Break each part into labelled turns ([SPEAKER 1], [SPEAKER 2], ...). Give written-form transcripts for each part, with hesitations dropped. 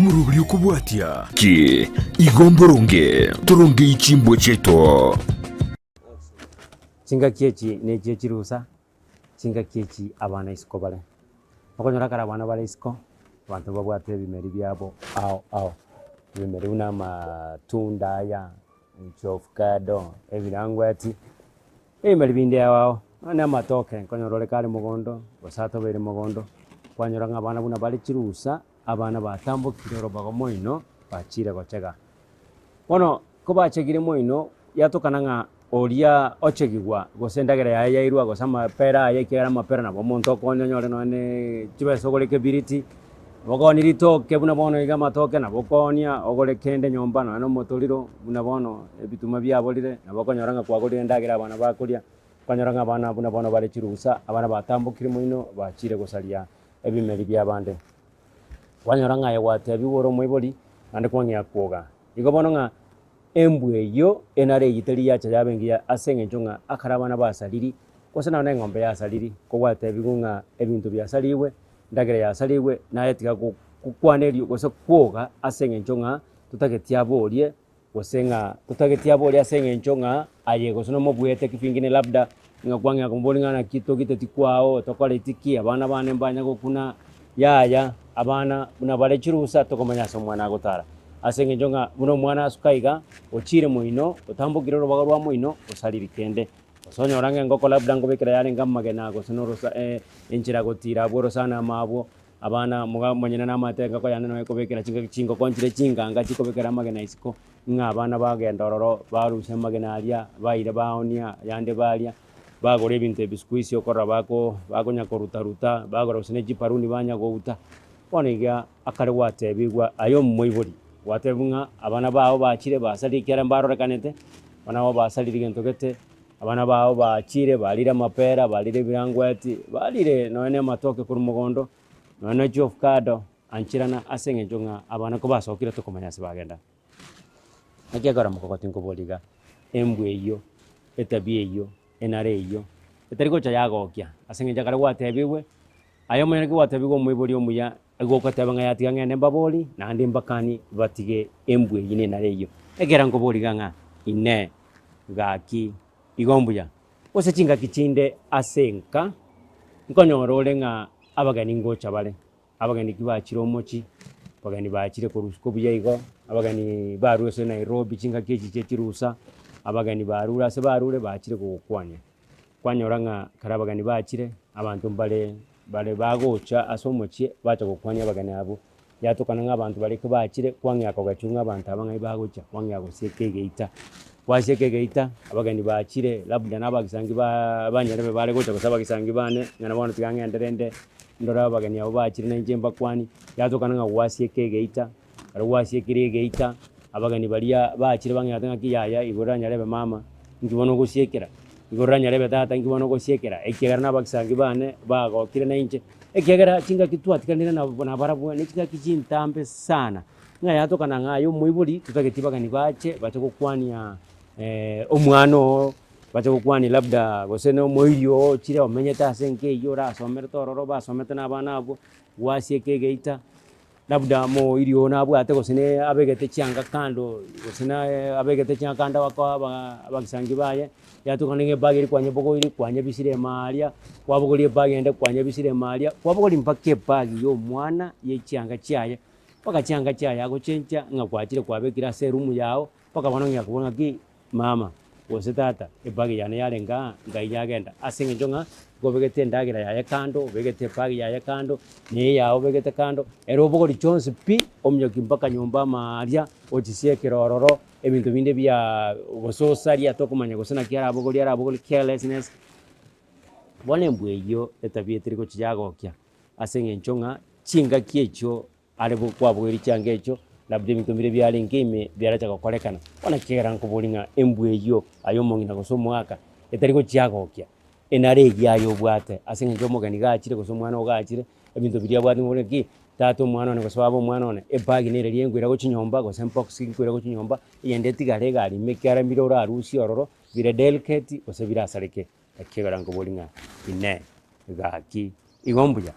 [SPEAKER 1] omurubiri okubwatya ki igomboronge turonge ichimbo cheto
[SPEAKER 2] chinga kiechi neche chirusa chinga kiechi abana isiko bale okonyora kara abana bale isiko abantu babwate ebimeri byabo ao ebimeri una matunda ya avocado ebirangwati ebimeri binde awao na matoke konyora kale mugondo basato bere mugondo kwanyora abana buna bale chirusa abana batambukire robago moino bachire gochega bono ko bachegire moino yatokana oria ochegigwa gosendagera yairwa gosama pera yekera mapera na bomonto konyonyore none chibesogoleke biriti bogoni ritoke buna bono iga matoke na bokonia ogole kende nyomba no motoliro buna bono ebituma byabolire na bokonyoranga kwagolire ndagira abana bakuria konyoranga abana buna bono bale chirusa abana batambukire moino bachire gosalia ebimeri byabande wanyoranga yawate biworo moiboli ande kwangia kwoga igo bono nga embwe yo enare yiteri yacha yabengia asenge njonga akarabana basaliri kosana na ngombe yasaliri ko wate bigunga ebintu byasaliwe ndagere yasaliwe naye tiga kukwanerio goso kwoga asenge njonga tutagetia bolie gosenga tutagetia bolie asenge njonga aye gosono mobwete kifingine labda ngakwangia kumbolinga na kito kiteti kwao tokole tiki abana bane mbanya gokuna yaya abana buna bale chirusa tokomanya so mwana agotara asenge njonga buno mwana asukaiga ochire moino otambukire robaga rwa moino osaliri kende osonyorange ngoko labda ngobekera yale ngamage nago sonorosa enchira gotira boro sana mabo abana muga monyena na matega ko yana no ekobekera chingo konchire chinga nga chikobekera mage na isiko nga abana bagenda ororo barusha mage na alia baire baonia yande balia bagore binte biskuisi okora bako bagonya koruta bagora usene jiparuni banya gouta boniga akare wate bigwa ayo moibori watebunga abana bao bachire basali kera mbarore kanete bana bao basali rigentogete abana bao bachire balira mapera balire birangwati balire none matoke kuri mugondo none avocado anchirana asenge njonga abana ko basokira to komanyase bagenda nakigara mukokoti nkoboliga embwe iyo etabie iyo enare iyo etariko cha yagokia asenge jakare watebiwe ayo mwene ki watebiwe mwibori omuya agoko tabanga yatiga ngene mbaboli na ndi mbakani batige embwe yine nareyo egera ngoboli ganga ine gaki igombuya ose chinga kichinde asenka nkonyorole nga abagani ngocha bale abagani kibachiro mochi abagani bachire korusko buyayigo abagani baruse Nairobi chinga kechi chechirusa abagani barura se barure bachire kukwanya kwanyoranga karabagani bachire abantu bale bagocha asomochie bacha kukwanya bagane abo yatokana ng'abantu bali kubachire kwangi akogachunga abantu abangai bagocha kwangi agosekegeita wasekegeita abagani bachire labda nabagisangi banyarebe bale gocha kusaba gisangi bane ngana bono tigange nderende ndora abagani abo bachire na njemba kwani yatokana nga wasekegeita ari wasekegeita abagani balia bachire bangi atanga kiyaya igora nyarebe mama ngibono gusiekera igoranya rebe tata ngibono goshekera ekigara nabagisangi bane bagokire na inche ekigara chinga kitwatikanira na barabu ne chinga kijintambe sana nga yatokana ngayo muibuli tutagetibaga ni bache gukwania omwano bache gukwani labda gosene moirio chire omenyeta asenke yora somero tororo basomete na bana abo wasiekegeita labda mo irio na abo ate gosene abegete changa kando gosene abegete changa kanda wakwa abagisangi baye yatukanenge bagiri kwanye boko iri kwanye bisire malia kwabogoli bagende kwanye bisire malia kwabogoli mpake bagi yo mwana yechianga chiaye paka chianga chiaye agochencha ngakwachire kwabekira serumu yao paka banonga kubona ki mama wose tata ebagi yana yalenga ngayagenda asenge njonga gobegete ndagira yaye kando begete bagi yaye kando ne yao begete kando ero bogoli chonse pi omyoki mpaka nyomba malia ochisie kirororo ebintu binde bya gososari atokumanya gosana kiara abogoli carelessness bone mbweyo etabie triko chiagokia asenge nchonga chinga kiecho alebo kwabogeri change echo labde bintu bire byali ngime byaracha kokolekana ona kigera nkubulinga embweyo ayo mongina gosomwaka etariko chiagokia enare yayo bwate asenge njomo gani gachire gosomwana ogachire ebintu biri abwati ngoleki tato mwana ne goswabo mwana one ebagi nere liengwira go chinyomba go sempox ngwira go chinyomba yende tigare gari mekara mirora arusi ororo bire delicate ose bira sareke akigara ngo bolinga ine gaki igombuya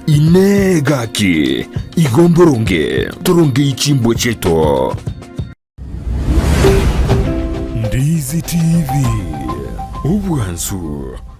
[SPEAKER 1] inegaki igomboronge toronge ichimbwe cheto. Ndizi TV, ubwansu